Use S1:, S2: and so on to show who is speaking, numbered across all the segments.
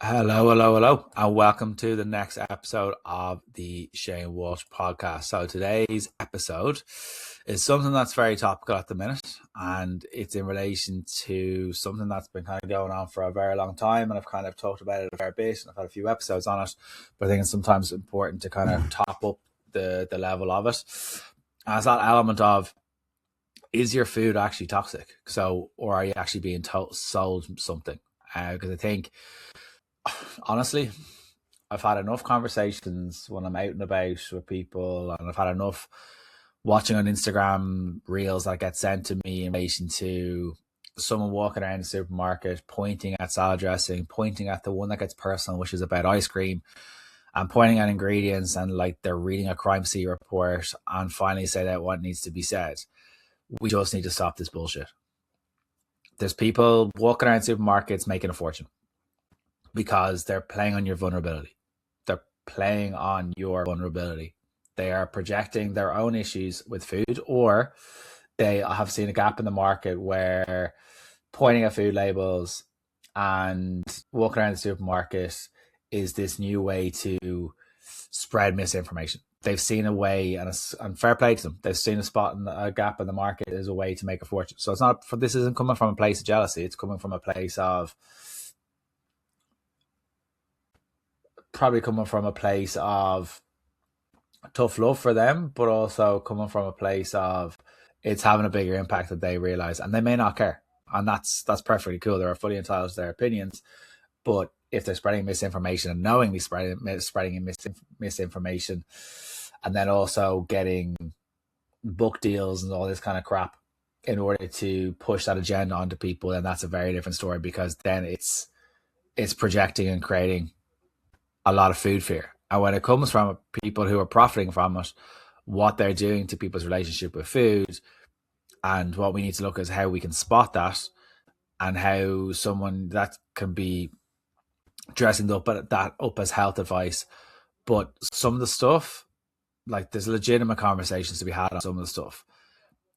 S1: Hello, and welcome to the next episode of the Shane Walsh podcast. So today's episode is something that's very topical at the minute, and it's in relation to something that's been kind of going on for a very long time, and I've kind of talked about it a fair bit, and I've had a few episodes on it, but I think it's sometimes important to kind of top up the level of it. As that element of, is your food actually toxic? So, or are you actually being sold something? Because I think, honestly, I've had enough conversations when I'm out and about with people, and I've had enough watching on Instagram reels that get sent to me in relation to someone walking around the supermarket, pointing at salad dressing, pointing at the one that gets personal, which is about ice cream, and pointing at ingredients, and like they're reading a crime scene report and finally say that what needs to be said. We just need to stop this bullshit. There's people walking around supermarkets making a fortune because they're playing on your vulnerability. They're playing on your vulnerability. They are projecting their own issues with food, or they have seen a gap in the market where pointing at food labels and walking around the supermarket is this new way to spread misinformation. They've seen a way, and fair play to them, they've seen a gap in the market as a way to make a fortune. So this isn't coming from a place of jealousy. It's coming from a place of tough love for them, but also coming from a place of it's having a bigger impact that they realize, and they may not care, and that's perfectly cool. They're fully entitled to their opinions, but if they're spreading misinformation and knowingly spreading misinformation, and then also getting book deals and all this kind of crap in order to push that agenda onto people, then that's a very different story, because then it's projecting and creating a lot of food fear. And when it comes from people who are profiting from it, what they're doing to people's relationship with food, and what we need to look at is how we can spot that, and how someone that can be dressing up as health advice. But some of the stuff, like, there's legitimate conversations to be had on some of the stuff.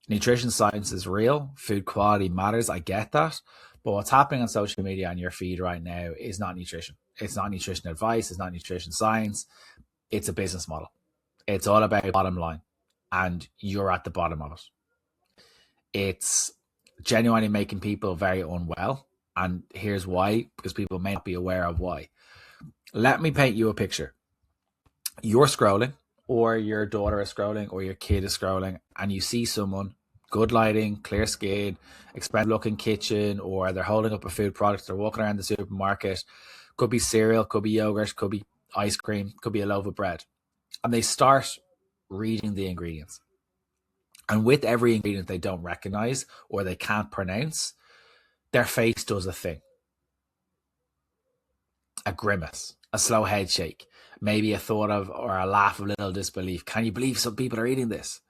S1: Nutrition science is real. Food quality matters. I get that. But what's happening on social media on your feed right now is not nutrition. It's not nutrition advice. It's not nutrition science. It's a business model. It's all about bottom line, and you're at the bottom of it. It's genuinely making people very unwell. And here's why, because people may not be aware of why. Let me paint you a picture. You're scrolling, or your daughter is scrolling, or your kid is scrolling, and you see someone, good lighting, clear skin, expensive looking kitchen, or they're holding up a food product, they're walking around the supermarket, could be cereal, could be yogurt, could be ice cream, could be a loaf of bread, and they start reading the ingredients. And with every ingredient they don't recognize or they can't pronounce, their face does a thing. A grimace, a slow head shake, maybe a thought of, or a laugh of little disbelief. Can you believe some people are eating this?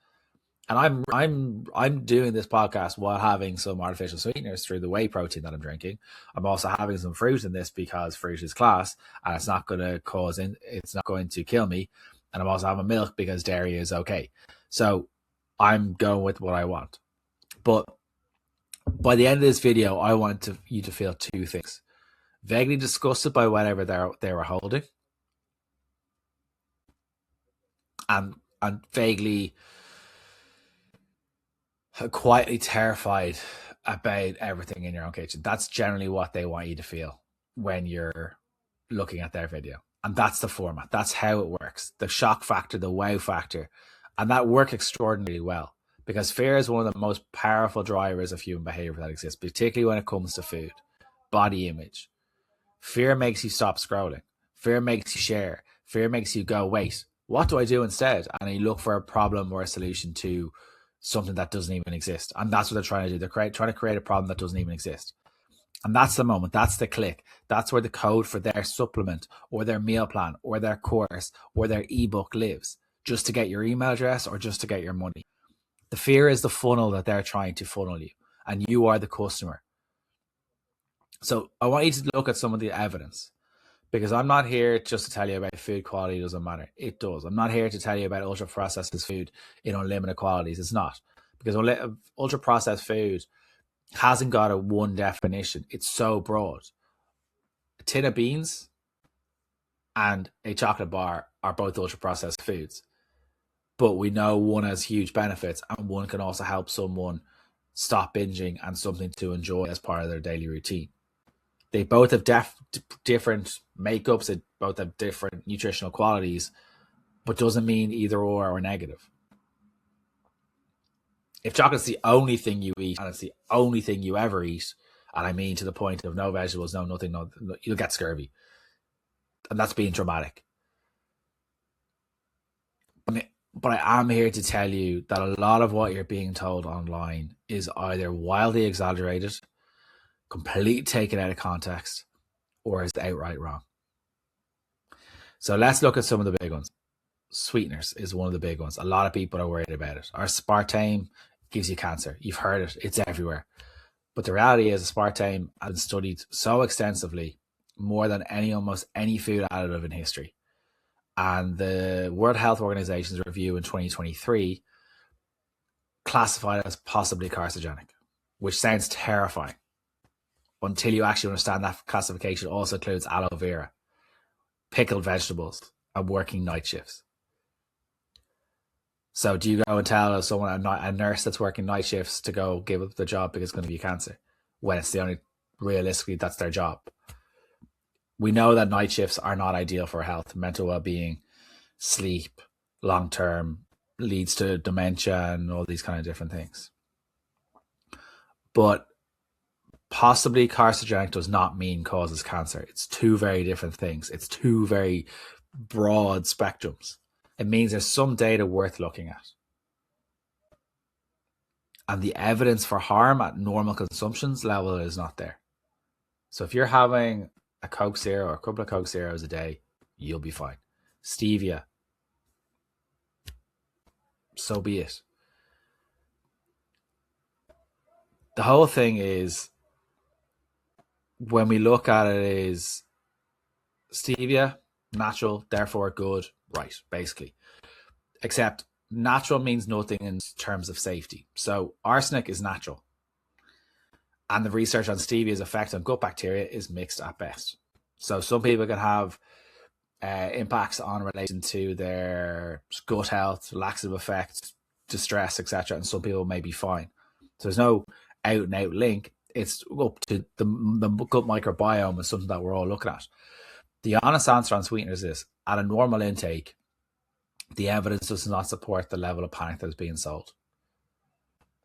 S1: And I'm doing this podcast while having some artificial sweeteners through the whey protein that I'm drinking. I'm also having some fruit in this because fruit is class, and it's not going to kill me. And I'm also having milk because dairy is okay. So I'm going with what I want. But by the end of this video, I want you to feel two things: vaguely disgusted by whatever they were holding, and vaguely, quietly terrified about everything in your own kitchen. That's generally what they want you to feel when you're looking at their video. And that's the format. That's how it works. The shock factor, the wow factor. And that works extraordinarily well, because fear is one of the most powerful drivers of human behavior that exists, particularly when it comes to food, body image. Fear makes you stop scrolling. Fear makes you share. Fear makes you go, wait, what do I do instead? And you look for a problem or a solution to something that doesn't even exist. And that's what they're trying to do. They're trying to create a problem that doesn't even exist. And that's the moment. That's the click. That's where the code for their supplement or their meal plan or their course or their ebook lives, just to get your email address or just to get your money. The fear is the funnel that they're trying to funnel you, and you are the customer. So I want you to look at some of the evidence, because I'm not here just to tell you about food quality doesn't matter. It does. I'm not here to tell you about ultra processed food in unlimited qualities. It's not, because ultra processed food hasn't got a one definition. It's so broad. tin of beans and a chocolate bar are both ultra processed foods, but we know one has huge benefits and one can also help someone stop binging and something to enjoy as part of their daily routine. They both have different makeups, they both have different nutritional qualities, but doesn't mean either or negative. If chocolate's the only thing you eat and it's the only thing you ever eat, and I mean to the point of no vegetables, no nothing, you'll get scurvy. And that's being dramatic. But I am here to tell you that a lot of what you're being told online is either wildly exaggerated, completely taken out of context, or is outright wrong. So let's look at some of the big ones. Sweeteners is one of the big ones. A lot of people are worried about it. Aspartame gives you cancer. You've heard it. It's everywhere. But the reality is aspartame has been studied so extensively, more than almost any food additive in history. And the World Health Organization's review in 2023 classified it as possibly carcinogenic, which sounds terrifying until you actually understand that classification also includes aloe vera, pickled vegetables, and working night shifts. So do you go and tell someone, a nurse that's working night shifts, to go give up the job because it's going to be cancer, when it's the only, realistically, that's their job? We know that night shifts are not ideal for health, mental well-being, sleep, long-term, leads to dementia and all these kind of different things. But possibly carcinogenic does not mean causes cancer. It's two very different things. It's two very broad spectrums. It means there's some data worth looking at. And the evidence for harm at normal consumptions level is not there. So if you're having a Coke Zero or a couple of Coke Zeros a day, you'll be fine. Stevia, so be it. The whole thing is, when we look at it, is stevia, natural, therefore good, right, basically. Except natural means nothing in terms of safety. So arsenic is natural. And the research on stevia's effect on gut bacteria is mixed at best. So some people can have impacts on relation to their gut health, laxative effect, distress, etc. And some people may be fine. So there's no out and out link. It's up to the gut microbiome is something that we're all looking at. The honest answer on sweeteners is, at a normal intake, the evidence does not support the level of panic that is being sold.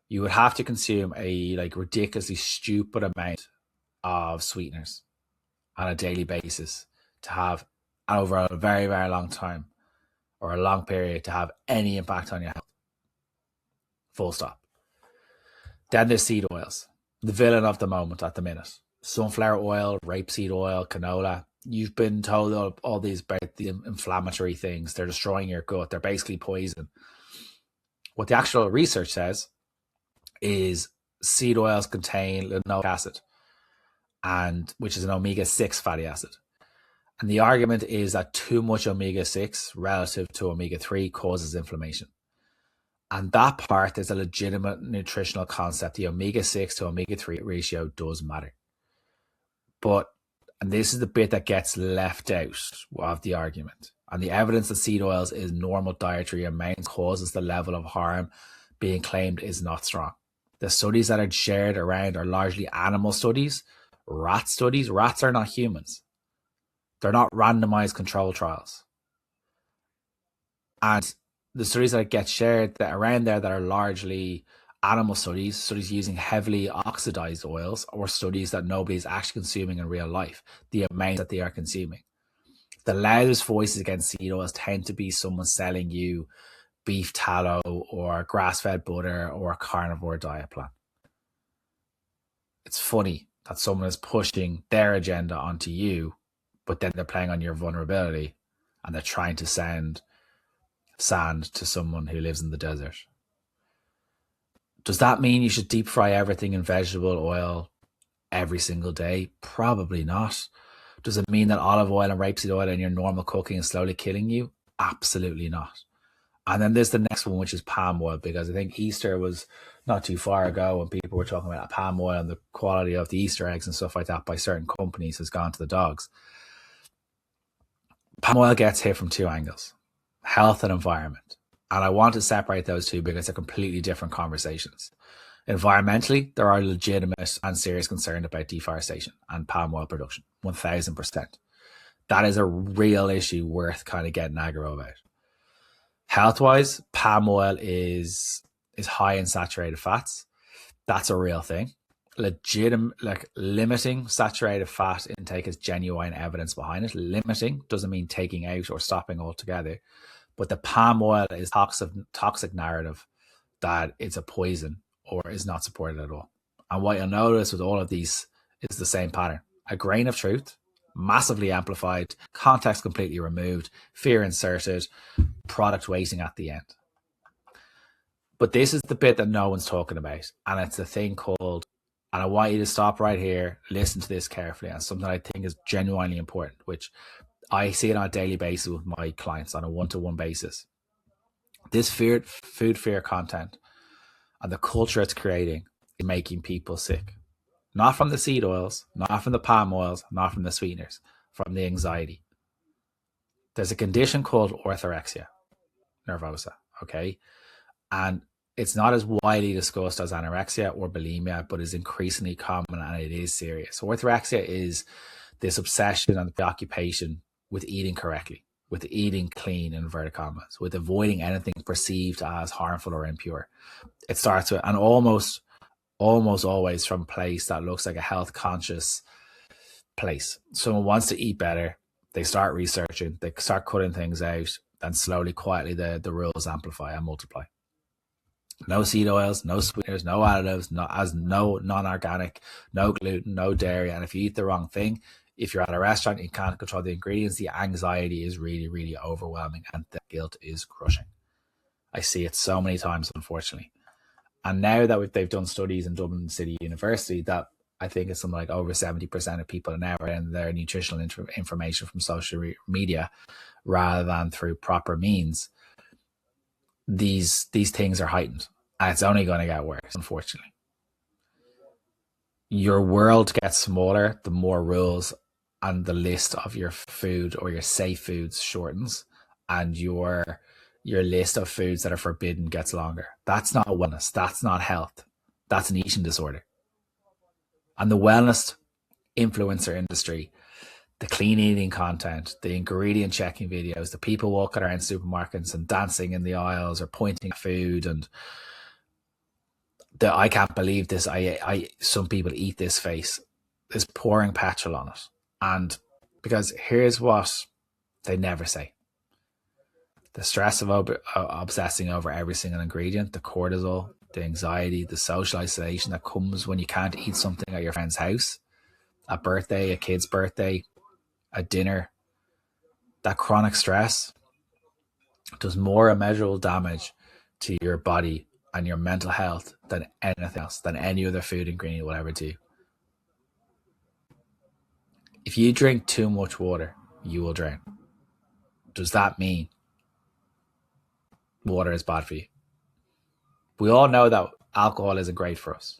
S1: You would have to consume a ridiculously stupid amount of sweeteners on a daily basis to have, over a very, very long time or a long period, to have any impact on your health. Full stop. Then there's seed oils, the villain of the moment at the minute. Sunflower oil, rapeseed oil, canola. You've been told all these about the inflammatory things. They're destroying your gut. They're basically poison. What the actual research says is seed oils contain linoleic acid, which is an omega-6 fatty acid. And the argument is that too much omega-6 relative to omega-3 causes inflammation. And that part is a legitimate nutritional concept. The omega-6 to omega-3 ratio does matter. And this is the bit that gets left out of the argument. And the evidence that seed oils is normal dietary amounts causes the level of harm being claimed is not strong. The studies that are shared around are largely animal studies, rat studies. Rats are not humans. They're not randomized control trials. And the studies that get shared that around there that are largely animal studies using heavily oxidized oils, or studies that nobody's actually consuming in real life, the amount that they are consuming. The loudest voices against seed oils tend to be someone selling you beef tallow or grass-fed butter or a carnivore diet plan. It's funny that someone is pushing their agenda onto you, but then they're playing on your vulnerability and they're trying to send sand to someone who lives in the desert. Does that mean you should deep fry everything in vegetable oil every single day? Probably not. Does it mean that olive oil and rapeseed oil in your normal cooking is slowly killing you? Absolutely not. And then there's the next one, which is palm oil, because I think Easter was not too far ago when people were talking about palm oil and the quality of the Easter eggs and stuff like that by certain companies has gone to the dogs. Palm oil gets hit from two angles: health and environment. And I want to separate those two because they're completely different conversations. Environmentally, there are legitimate and serious concerns about deforestation and palm oil production, 1000%. That is a real issue worth kind of getting aggro about. Health-wise, palm oil is high in saturated fats. That's a real thing. Limiting saturated fat intake is genuine evidence behind it. Limiting doesn't mean taking out or stopping altogether. But the palm oil is toxic narrative that it's a poison or is not supported at all. And what you'll notice with all of these is the same pattern: a grain of truth, massively amplified, context completely removed, fear inserted, product waiting at the end. But this is the bit that no one's talking about, and it's a thing called, and I want you to stop right here, listen to this carefully, and something I think is genuinely important, which I see it on a daily basis with my clients on a one-to-one basis. This food fear content and the culture it's creating is making people sick. Not from the seed oils, not from the palm oils, not from the sweeteners, from the anxiety. There's a condition called orthorexia nervosa, okay? And it's not as widely discussed as anorexia or bulimia, but is increasingly common, and it is serious. Orthorexia is this obsession and preoccupation with eating correctly, with eating clean, in inverted commas, with avoiding anything perceived as harmful or impure. It starts with, and almost always from a place that looks like a health conscious place. Someone wants to eat better, they start researching, they start cutting things out, and slowly, quietly, the rules amplify and multiply. No seed oils, no sweeteners, no additives, no non-organic, no gluten, no dairy. And if you eat the wrong thing, if you're at a restaurant, you can't control the ingredients, the anxiety is really, really overwhelming, and the guilt is crushing. I see it so many times, unfortunately. And now that they've done studies in Dublin City University, that I think it's something like over 70% of people are now getting their nutritional information from social media rather than through proper means. These things are heightened, and it's only going to get worse, unfortunately. Your world gets smaller the more rules and the list of your food or your safe foods shortens, and your list of foods that are forbidden gets longer. That's not wellness. That's not health. That's an eating disorder. And the wellness influencer industry, the clean eating content, the ingredient checking videos, the people walking around supermarkets and dancing in the aisles or pointing at food, and I can't believe this. Some people eat this face. There's pouring petrol on it. And because here's what they never say: the stress of obsessing over every single ingredient, the cortisol, the anxiety, the social isolation that comes when you can't eat something at your friend's house, a birthday, a kid's birthday, a dinner. That chronic stress does more immeasurable damage to your body and your mental health than anything else, than any other food ingredient will ever do. If you drink too much water, you will drown. Does that mean water is bad for you? We all know that alcohol isn't great for us,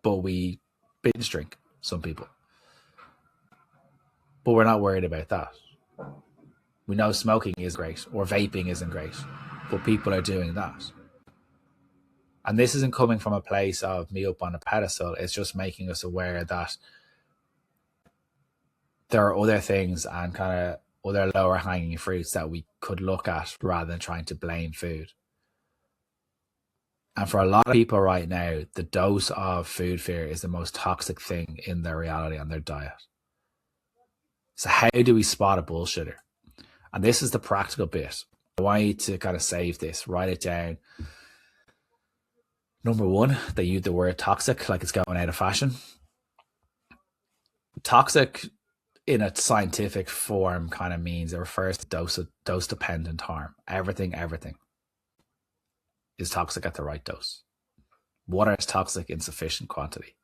S1: but we binge drink, some people. But we're not worried about that. We know smoking is great or vaping isn't great, but people are doing that. And this isn't coming from a place of me up on a pedestal. It's just making us aware that there are other things and kind of other lower hanging fruits that we could look at rather than trying to blame food. And for a lot of people right now, the dose of food fear is the most toxic thing in their reality and their diet. So how do we spot a bullshitter? And this is the practical bit. I want you to kind of save this, write it down. Number one, they use the word toxic like it's going out of fashion. Toxic in a scientific form kind of means it refers to dose dependent harm. Everything is toxic at the right dose. Water is toxic in sufficient quantity.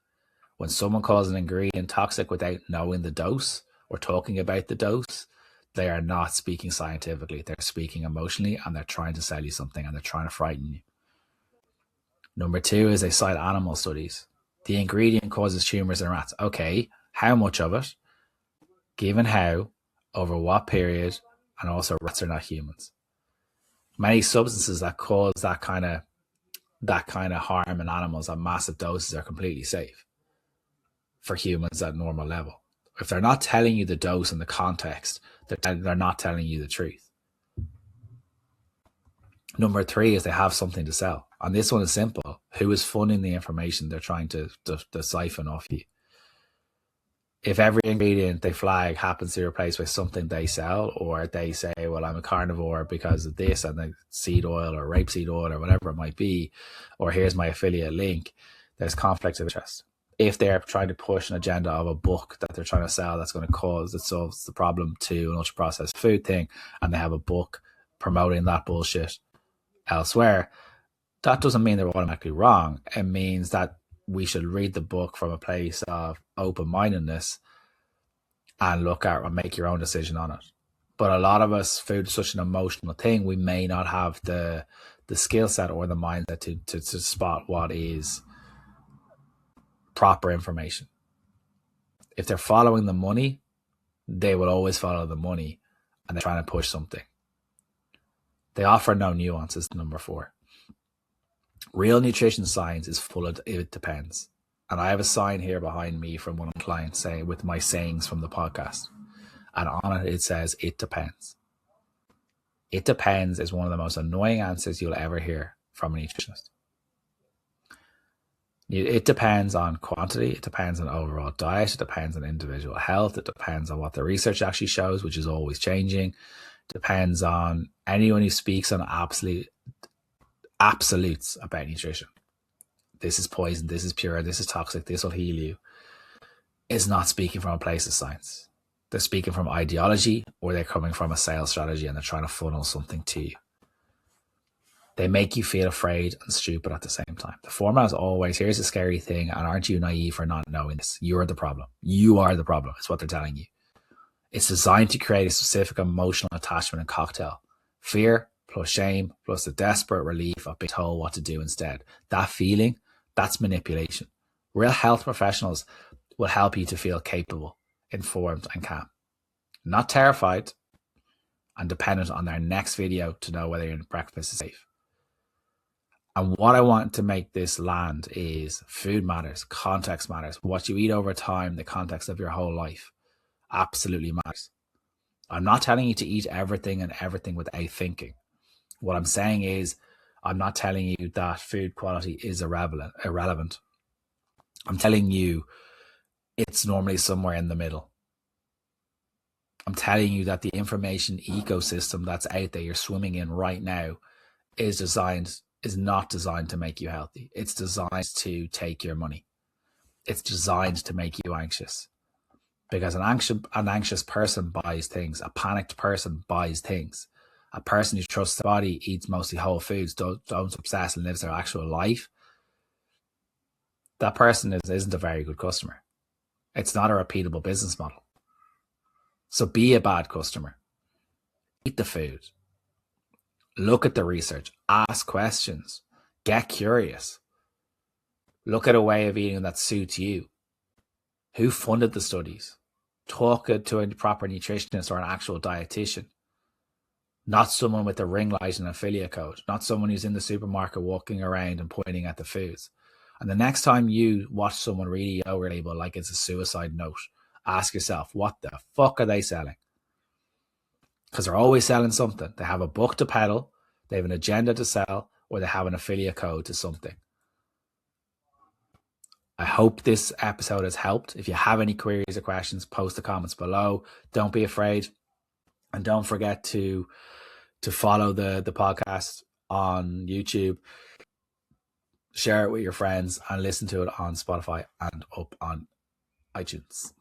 S1: When someone calls an ingredient toxic without knowing the dose or talking about the dose, They are not speaking scientifically. They're speaking emotionally, and they're trying to sell you something, and they're trying to frighten you. Number two is they cite animal studies. The ingredient causes tumors in rats. Okay, how much of it? Given how, over what period, and also rats are not humans. Many substances that cause that kind of harm in animals at massive doses are completely safe for humans at normal level. If they're not telling you the dose and the context, they're not telling you the truth. Number three is they have something to sell. And this one is simple. Who is funding the information they're trying to siphon off you? If every ingredient they flag happens to be replaced by something they sell, or they say, well, I'm a carnivore because of this and the seed oil or rapeseed oil or whatever it might be, or here's my affiliate link, there's conflict of interest. If they're trying to push an agenda of a book that they're trying to sell that's going to cause, that solves the problem to an ultra processed food thing, and they have a book promoting that bullshit elsewhere, that doesn't mean they're automatically wrong. It means that we should read the book from a place of open-mindedness and look at and make your own decision on it. But a lot of us, food is such an emotional thing, we may not have the skill set or the mindset to spot what is proper information. If they're following the money, they will always follow the money, and they're trying to push something. They offer no nuances. Number four. Real nutrition science is full of it depends. And I have a sign here behind me from one of my clients saying, with my sayings from the podcast. And on it says, it depends. It depends is one of the most annoying answers you'll ever hear from a nutritionist. It depends on quantity. It depends on overall diet. It depends on individual health. It depends on what the research actually shows, which is always changing. It depends on anyone who speaks on absolutes about nutrition. This is poison, this is pure, this is toxic, this will heal you, is not speaking from a place of science. They're speaking from ideology, or they're coming from a sales strategy and they're trying to funnel something to you. They make you feel afraid and stupid at the same time. The format is always, here's a scary thing, and aren't you naive for not knowing this? You're the problem. You are the problem. It's what they're telling you. It's designed to create a specific emotional attachment and cocktail. Fear plus shame plus the desperate relief of being told what to do instead. That feeling, that's manipulation. Real health professionals will help you to feel capable, informed, and calm. Not terrified and dependent on their next video to know whether your breakfast is safe. And what I want to make this land is food matters, context matters. What you eat over time, the context of your whole life absolutely matters. I'm not telling you to eat everything and everything without thinking. What I'm saying is, I'm not telling you that food quality is irrelevant. I'm telling you it's normally somewhere in the middle. I'm telling you that the information ecosystem that's out there you're swimming in right now is not designed to make you healthy. It's designed to take your money. It's designed to make you anxious. Because an anxious person buys things. A panicked person buys things. A person who trusts their body, eats mostly whole foods, don't obsess and lives their actual life. That person isn't a very good customer. It's not a repeatable business model. So be a bad customer. Eat the food. Look at the research. Ask questions. Get curious. Look at a way of eating that suits you. Who funded the studies? Talk to a proper nutritionist or an actual dietitian. Not someone with a ring light and affiliate code. Not someone who's in the supermarket walking around and pointing at the foods. And the next time you watch someone read a yogurt label like it's a suicide note, ask yourself, what the fuck are they selling? Because they're always selling something. They have a book to peddle, they have an agenda to sell, or they have an affiliate code to something. I hope this episode has helped. If you have any queries or questions, post the comments below. Don't be afraid. And don't forget to follow the podcast on YouTube. Share it with your friends and listen to it on Spotify and up on iTunes.